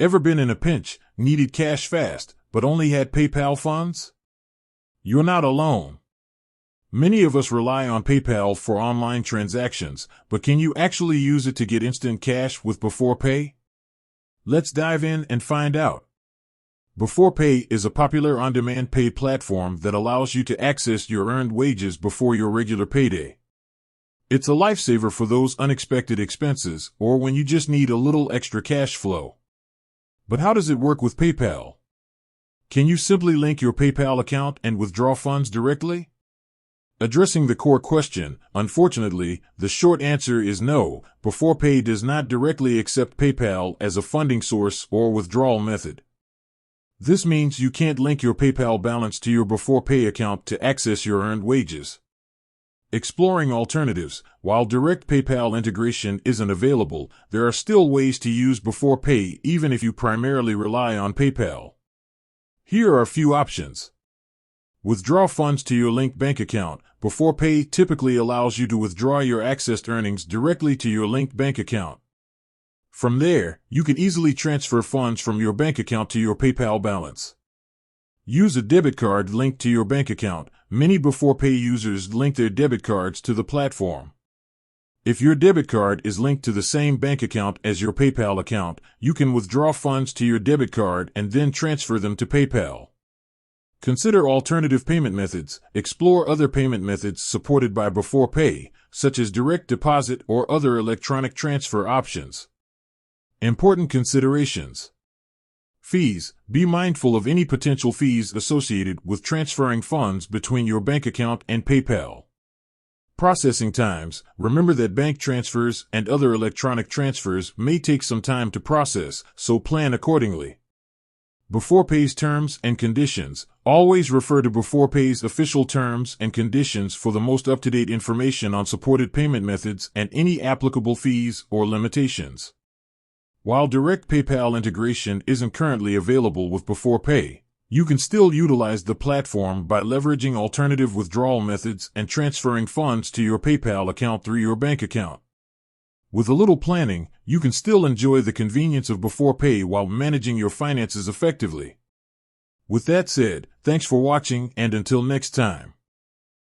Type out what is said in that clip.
Ever been in a pinch, needed cash fast, but only had PayPal funds? You're not alone. Many of us rely on PayPal for online transactions, but can you actually use it to get instant cash with Beforepay? Let's dive in and find out. Beforepay is a popular on-demand pay platform that allows you to access your earned wages before your regular payday. It's a lifesaver for those unexpected expenses or when you just need a little extra cash flow. But how does it work with PayPal? Can you simply link your PayPal account and withdraw funds directly? Addressing the core question, unfortunately, the short answer is no. Beforepay does not directly accept PayPal as a funding source or withdrawal method. This means you can't link your PayPal balance to your Beforepay account to access your earned wages. Exploring alternatives. While direct PayPal integration isn't available, there are still ways to use Beforepay even if you primarily rely on PayPal. Here are a few options. Withdraw funds to your linked bank account. Beforepay typically allows you to withdraw your accessed earnings directly to your linked bank account. From there, you can easily transfer funds from your bank account to your PayPal balance. Use a debit card linked to your bank account. Many Beforepay users link their debit cards to the platform. If your debit card is linked to the same bank account as your PayPal account, you can withdraw funds to your debit card and then transfer them to PayPal. Consider alternative payment methods. Explore other payment methods supported by Beforepay, such as direct deposit or other electronic transfer options. Important considerations. Fees. Be mindful of any potential fees associated with transferring funds between your bank account and PayPal. Processing times. Remember that bank transfers and other electronic transfers may take some time to process, so plan accordingly. Beforepay's terms and conditions. Always refer to Beforepay's official terms and conditions for the most up-to-date information on supported payment methods and any applicable fees or limitations. While direct PayPal integration isn't currently available with Beforepay, you can still utilize the platform by leveraging alternative withdrawal methods and transferring funds to your PayPal account through your bank account. With a little planning, you can still enjoy the convenience of Beforepay while managing your finances effectively. With that said, thanks for watching, and until next time.